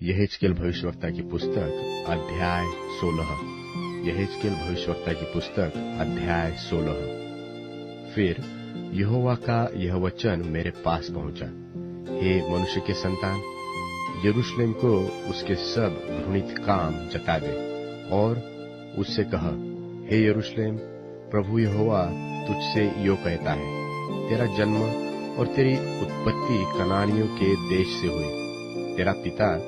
यहेजकेल भविष्यवक्ता की पुस्तक अध्याय 16। यहेजकेल भविष्यवक्ता की पुस्तक अध्याय 16। फिर यहोवा का यह वचन मेरे पास पहुंचा, हे मनुष्य के संतान, यरूशलेम को उसके सब घृणित काम जता दे और उससे कह, हे यरूशलेम, प्रभु यहोवा तुझसे यो कहता है, तेरा जन्म और तेरी उत्पत्ति कनानियों के देश से हुई। तेरा पिता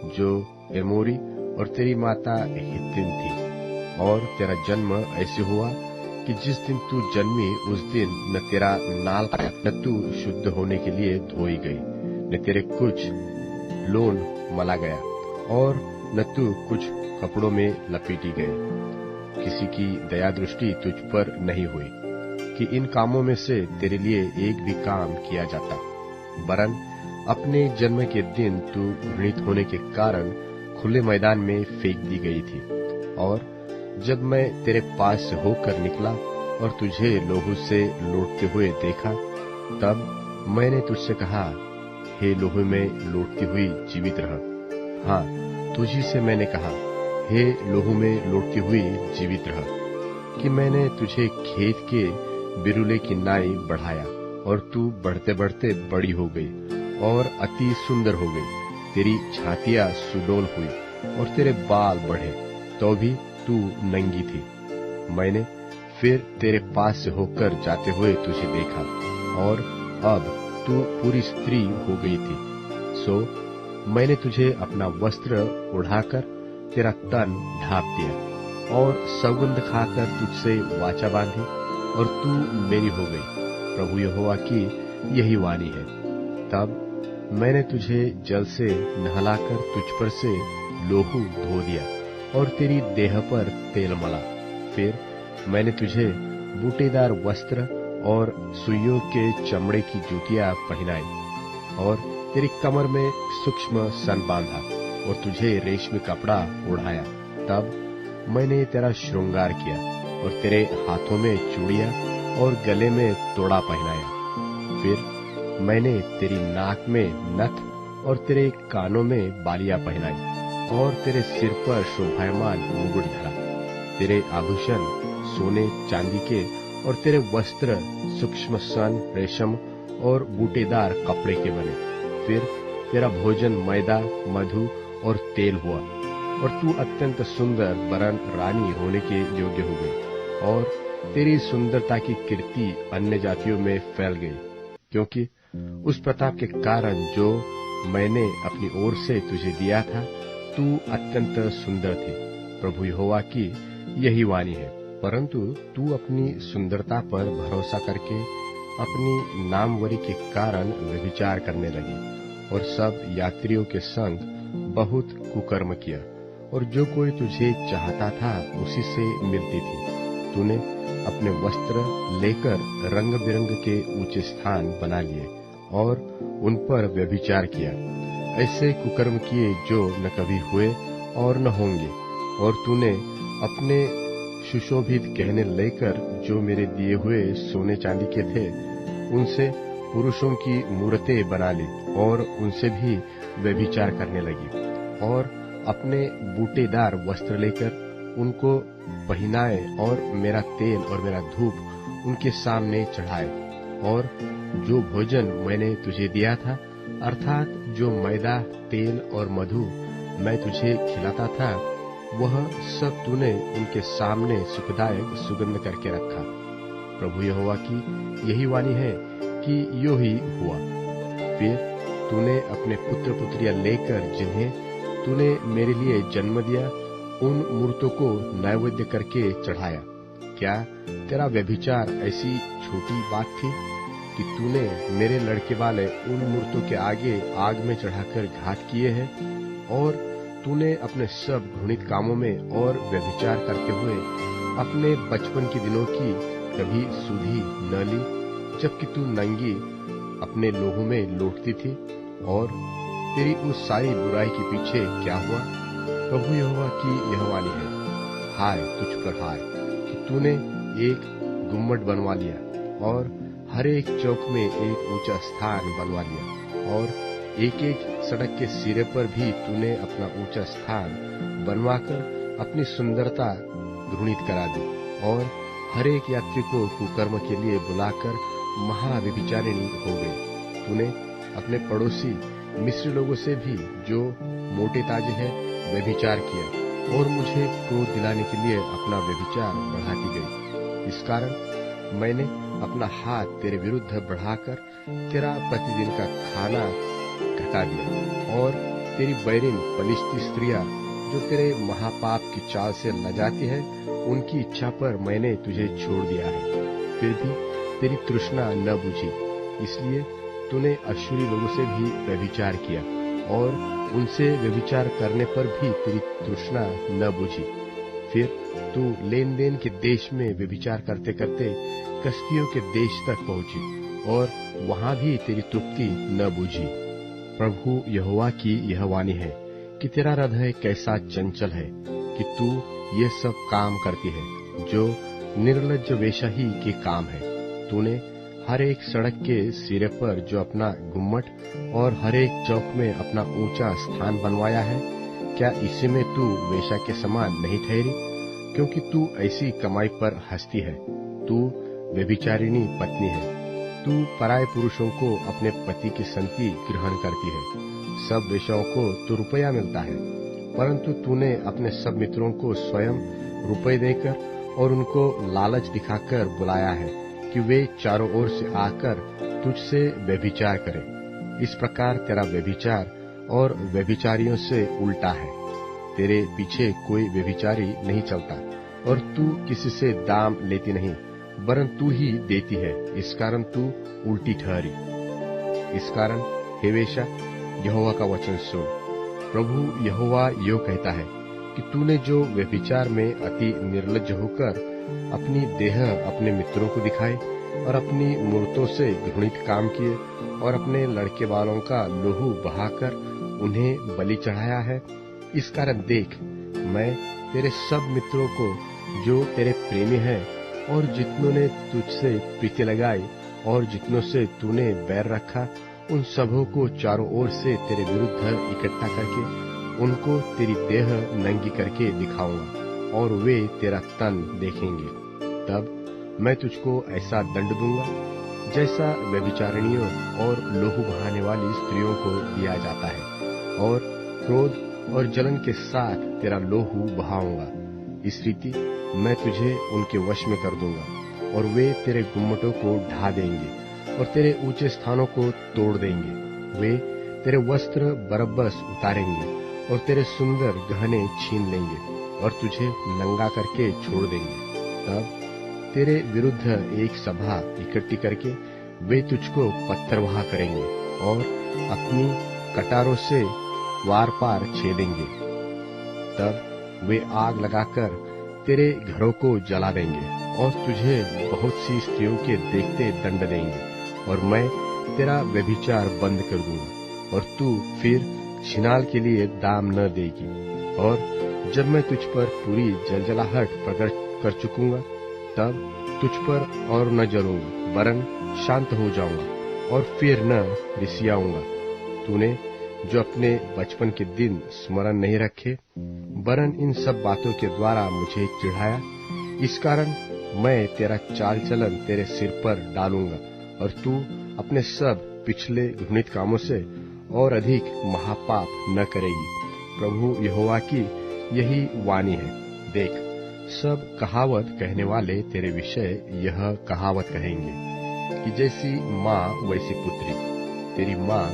जो एमोरी और तेरी माता हित्तिन थी। और तेरा जन्म ऐसे हुआ कि जिस दिन तू जन्मी उस दिन न तेरा नाल न तू शुद्ध होने के लिए धोई गई, न तेरे कुछ लोन मला गया और न तू कुछ कपड़ों में लपेटी गई। किसी की दया दृष्टि तुझ पर नहीं हुई कि इन कामों में से तेरे लिए एक भी काम किया जाता, वरन अपने जन्म के दिन तू घृणित होने के कारण खुले मैदान में फेंक दी गई थी। और जब मैं तेरे पास से होकर निकला और तुझे लोहू से लौटते हुए देखा, तब मैंने तुझसे कहा, हे लोहू में लौटती हुई जीवित रह। हाँ, तुझी से मैंने कहा, हे लोहू में लौटती हुई जीवित रह, कि मैंने तुझे खेत के बिरुले की नाई बढ़ाया और तू बढ़ते बढ़ते बड़ी हो गई और अति सुंदर हो गई। तेरी छातियां सुडौल हुई और तेरे बाल बढ़े, तो भी तू नंगी थी। मैंने फिर तेरे पास से होकर जाते हुए तुझे देखा और अब तू पूरी स्त्री हो गई थी। सो मैंने तुझे अपना वस्त्र उढ़ाकर तेरा तन ढांप दिया और सौगंध खाकर तुझसे वाचा बांधी और तू मेरी हो गई। प्रभु यहोवा की यही वाणी है। तब मैंने तुझे जल से नहलाकर तुझ पर से लोहू धो दिया और तेरी देह पर तेल मला। फिर मैंने तुझे बूटेदार वस्त्र और सुइयों के चमड़े की जूतियां पहनाई और तेरी कमर में सूक्ष्म सन बांधा और तुझे रेशमी कपड़ा ओढ़ाया। तब मैंने तेरा श्रृंगार किया और तेरे हाथों में चूड़ियां और गले में तोड़ा पहनाया। फिर मैंने तेरी नाक में नथ और तेरे कानों में बालियां पहनाई और तेरे सिर पर शोभायमान मुकुट धरा। तेरे आभूषण सोने चांदी के और तेरे वस्त्र सूक्ष्म सन रेशम और बूटेदार कपड़े के बने। फिर तेरा भोजन मैदा मधु और तेल हुआ और तू अत्यंत सुंदर वरन रानी होने के योग्य हो गई और तेरी सुंदरता की कीर्ति अन्य जातियों में फैल गई, क्योंकि उस प्रताप के कारण जो मैंने अपनी ओर से तुझे दिया था, तू अत्यंत सुंदर थी। प्रभु यहोवा की यही वाणी है। परंतु तू अपनी सुंदरता पर भरोसा करके अपनी नामवरी के कारण व्यभिचार करने लगी और सब यात्रियों के संग बहुत कुकर्म किया और जो कोई तुझे चाहता था उसी से मिलती थी। तूने अपने वस्त्र लेकर रंग बिरंग के ऊंचे स्थान बना लिए और उन पर व्यभिचार किया। ऐसे कुकर्म किए जो न कभी हुए और न होंगे। और तूने अपने सुशोभित गहने लेकर जो मेरे दिए हुए सोने चांदी के थे, उनसे पुरुषों की मूर्तें बना ली और उनसे भी व्यभिचार करने लगी। और अपने बूटेदार वस्त्र लेकर उनको पहनाए और मेरा तेल और मेरा धूप उनके सामने चढ़ाए। और जो भोजन मैंने तुझे दिया था, अर्थात जो मैदा तेल और मधु मैं तुझे खिलाता था, वह सब तूने उनके सामने सुखदायक सुगंध करके रखा। प्रभु यहोवा की यही वाणी है कि यो ही हुआ। फिर तूने अपने पुत्र पुत्रियां लेकर जिन्हें तूने मेरे लिए जन्म दिया, उन मूर्तों को नैवेद्य करके चढ़ाया। क्या तेरा व्यभिचार ऐसी छोटी बात थी कि तूने मेरे लड़के वाले उन मूर्तों के आगे आग में चढ़ाकर घात किए हैं? और तूने अपने सब घृणित कामों में और व्यभिचार करते हुए अपने बचपन के दिनों की कभी सुधि न ली, जबकि तू नंगी अपने लोहू में लौटती थी। और तेरी उस सारी बुराई के पीछे क्या हुआ? प्रभु यहोवा की यह वाणी है, हाय तुझ पर हाय, कि तूने एक गुम्मट बनवा लिया और हर एक चौक में एक ऊंचा स्थान बनवा लिया और एक एक सड़क के सिरे पर भी तूने अपना ऊंचा स्थान बनवाकर अपनी सुंदरता घृणित करा दी और हर एक यात्री को कुकर्म के लिए बुलाकर महाव्यभिचारिणी हो गई। तूने अपने पड़ोसी मिस्र लोगों से भी जो मोटे ताजे हैं व्यभिचार किया और मुझे क्रोध दिलाने के लिए अपना व्यभिचार बढ़ाती गई। इस कारण मैंने अपना हाथ तेरे विरुद्ध बढ़ाकर तेरा प्रतिदिन का खाना घटा दिया और तेरी बैरिन पलिश्ती स्त्रियां जो तेरे महापाप की चाल से लजाती है उनकी इच्छा पर मैंने तुझे छोड़ दिया है। फिर भी तेरी तृष्णा न बुझी, इसलिए तूने अश्शूरी लोगों से भी व्यभिचार किया और उनसे व्यभिचार करने पर भी तेरी तृष्णा न बुझी। फिर तू लेन देन के देश में व्यभिचार करते करते कसदियों के देश तक पहुंची और वहां भी तेरी तृप्ति न बुझी। प्रभु यहोवा की यह वाणी है कि तेरा हृदय कैसा चंचल है कि तू ये सब काम करती है जो निर्लज्ज वेश्या ही के काम है। तूने हर एक सड़क के सिरे पर जो अपना गुम्मट और हर एक चौक में अपना ऊंचा स्थान बनवाया है, क्या इसी में तू वेश्या के समान नहीं ठहरी? क्योंकि तू ऐसी कमाई पर हंसती है। तू व्यभिचारिणी पत्नी है। तू पराये पुरुषों को अपने पति की संगति ग्रहण करती है। सब वेश्याओं को तो रुपया मिलता है, परंतु तूने अपने सब मित्रों को स्वयं रुपये देकर और उनको लालच दिखाकर बुलाया है कि वे चारों ओर से आकर तुझसे व्यभिचार करें। इस प्रकार तेरा व्यभिचार और व्यभिचारियों से उल्टा है। तेरे पीछे कोई व्यभिचारी नहीं चलता और तू किसी से दाम लेती नहीं, वरन तू ही देती है। इस कारण तू उल्टी ठहरी। इस कारण हे वेश्या, यहोवा का वचन सुन। प्रभु यहोवा यो कहता है कि तूने जो व्यभिचार में अति निर्लज्ज होकर अपनी देह अपने मित्रों को दिखाई और अपनी मूर्तों से घृणित काम किए और अपने लड़के वालों का लोहू बहाकर उन्हें बलि चढ़ाया है, इस कारण देख, मैं तेरे सब मित्रों को जो तेरे प्रेमी हैं और जितनों ने तुझसे प्रीति लगाई और जितनों से तूने बैर रखा, उन सबों को चारों ओर से तेरे विरुद्ध इकट्ठा करके उनको तेरी देह नंगी करके दिखाऊंगा और वे तेरा तन देखेंगे। तब मैं तुझको ऐसा दंड दूंगा जैसा व्यभिचारिणियों और लोहू बहाने वाली स्त्रियों को दिया जाता है, और क्रोध और जलन के साथ तेरा लोहू बहाऊंगा। इस रीति मैं तुझे उनके वश में कर दूंगा और वे तेरे गुम्मटों को ढा देंगे और तेरे ऊंचे स्थानों को तोड़ देंगे। वे तेरे वस्त्र बरब्बस उतारेंगे और तेरे सुंदर गहने छीन लेंगे और तुझे नंगा करके छोड़ देंगे। तब तेरे विरुद्ध एक सभा इकट्ठी करके वे तुझको पत्थरवाह करेंगे और अपनी कटारों से वार पार छेदेंगे। तब वे आग लगाकर तेरे घरों को जला देंगे और तुझे बहुत सी स्त्रियों के देखते दंड देंगे और मैं तेरा व्यभिचार बंद कर दूंगा और तू फिर छिनाल के लिए दाम न देगी। और जब मैं तुझ पर पूरी जलजलाहट प्रकट कर चुकूंगा, तब तुझ पर और न जलूंगा, वरन शांत हो जाऊंगा और फिर न रिसियाऊंगा। तूने जो अपने बचपन के दिन स्मरण नहीं रखे, वरन इन सब बातों के द्वारा मुझे चिढ़ाया, इस कारण मैं तेरा चाल चलन तेरे सिर पर डालूंगा और तू अपने सब पिछले घृणित कामों से और अधिक महापाप न करेगी। प्रभु यहोवा की यही वाणी है। देख, सब कहावत कहने वाले तेरे विषय यह कहावत कहेंगे कि जैसी माँ वैसी पुत्री। तेरी माँ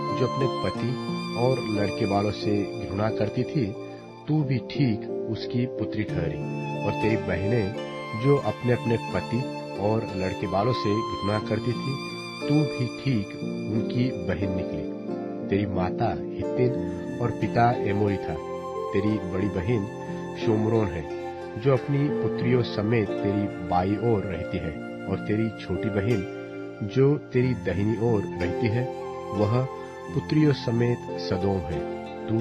जो अपने पति और लड़के वालों से घृणा करती थी, तू भी ठीक उसकी पुत्री ठहरी, और तेरी बहनें जो अपने अपने पति और लड़के वालों से घृणा करती थी, तू भी ठीक उनकी बहन निकली। तेरी माता हित्तिन और पिता एमोरी था। तेरी बड़ी बहन शोमरोन है, जो अपनी पुत्रियों समेत तेरी बाई ओर रहती है, और तेरी छोटी बहन जो तेरी दाहिनी ओर रहती है, वह पुत्रियों समेत सदोम है। तू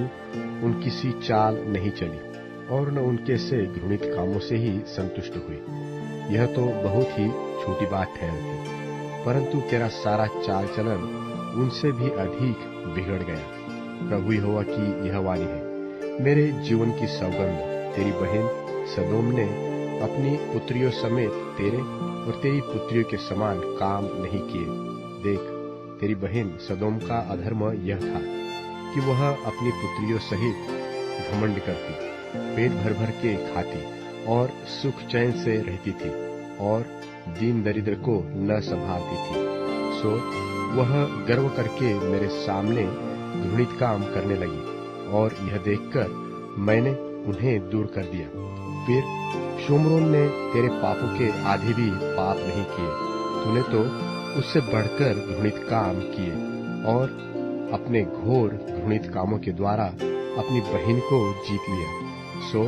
उनकी सी चाल नहीं चली और न उनके से घृणित कामों से ही संतुष्ट हुई। यह तो बहुत ही छोटी बात ठहरती, परंतु तेरा सारा चाल चलन उनसे भी अधिक बिगड़ गया। प्रभु यहोवा की यह वाणी है, मेरे जीवन की सौगंध, तेरी बहन सदोम ने अपनी पुत्रियों समेत तेरे और तेरी पुत्रियों के समान काम नहीं किए। देख, तेरी बहन सदोम का अधर्म यह था कि वह अपनी पुत्रियों सहित घमंड करती, पेट भर भर के खाती और सुख चैन से रहती थी और दीन दरिद्र को न संभालती थी। सो वह गर्व करके मेरे सामने घृणित काम करने लगी और यह देखकर मैंने उन्हें दूर कर दिया। फिर शोमरोन ने तेरे पापों के आधे भी पाप नहीं किए। तूने तो उससे बढ़कर घृणित काम किए और अपने घोर घृणित कामों के द्वारा अपनी बहन को जीत लिया। सो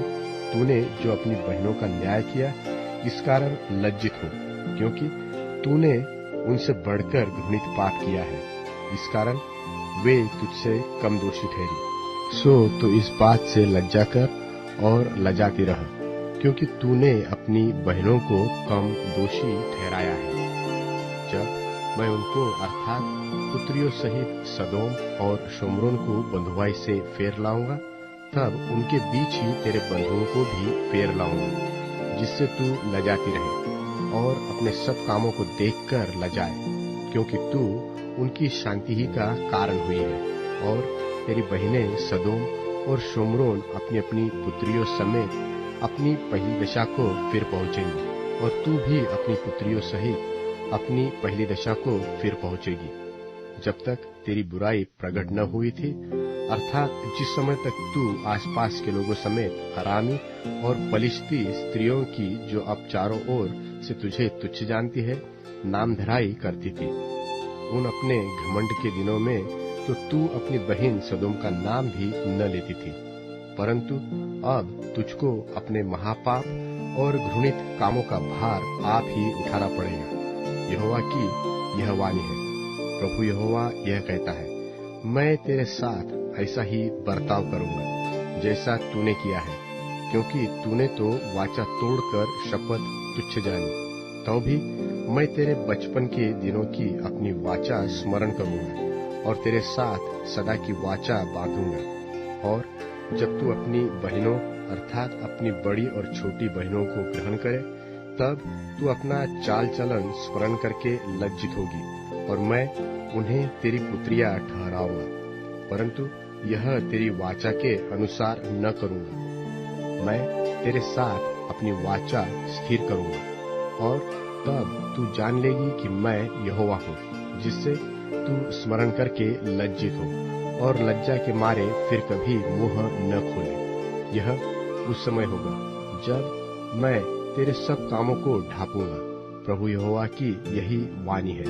तूने जो अपनी बहनों का न्याय किया, इस कारण लज्जित हो, क्योंकि तूने उनसे बढ़कर घृणित पाप किया है। इस कारण वे तुझसे कम दोषी ठहरी। सो तो इस बात से लज्जा कर और लजाती रह, क्योंकि तूने अपनी बहनों को कम दोषी ठहराया है। जब मैं उनको अर्थात पुत्रियों सहित सदोम और शोमरोन को बंधुआई से फेर लाऊंगा, तब उनके बीच ही तेरे बंधुओं को भी फेर लाऊंगा, जिससे तू लजाती रहे और अपने सब कामों को देखकर लजाए, क्योंकि तू उनकी शांति ही का कारण हुई है। और तेरी बहनें सदोम और शोमरोन अपनी अपनी पुत्रियों समेत अपनी पहली दशा को फिर पहुंचेंगी, और तू भी अपनी पुत्रियों सहित अपनी पहली दशा को फिर पहुंचेगी। जब तक तेरी बुराई प्रकट न हुई थी, अर्थात जिस समय तक तू आसपास के लोगों समेत अरामी और पलिश्ती स्त्रियों की, जो अब चारों ओर से तुझे तुच्छ जानती है, नामधराई करती थी, उन अपने घमंड के दिनों में तो तू अपनी बहन सदोम का नाम भी न लेती थी। परंतु अब तुझको अपने महापाप और घृणित कामों का भार आप ही उठाना पड़ेगा। यहोवा की यह वाणी है, प्रभु यहोवा यह कहता है, मैं तेरे साथ ऐसा ही बर्ताव करूंगा जैसा तूने किया है, क्योंकि तूने तो वाचा तोड़कर शपथ तुच्छ जानी। तो भी मैं तेरे बचपन के दिनों की अपनी वाचा स्मरण करूंगा और तेरे साथ सदा की वाचा बांधूंगा। और जब तू अपनी बहनों अर्थात अपनी बड़ी और छोटी बहनों को ग्रहण करे, तब तू अपना चाल चलन स्मरण करके लज्जित होगी और मैं उन्हें तेरी पुत्रियां ठहराऊंगा। परंतु यह तेरी वाचा के अनुसार न करूंगा। मैं तेरे साथ अपनी वाचा स्थिर करूंगा और तब तू जान लेगी कि मैं यहोवा हूँ, जिससे तू स्मरण करके लज्जित हो और लज्जा के मारे फिर कभी मुंह न खोले। यह उस समय होगा जब मैं तेरे सब कामों को ढांपूंगा। प्रभु यहोवा की यही वाणी है।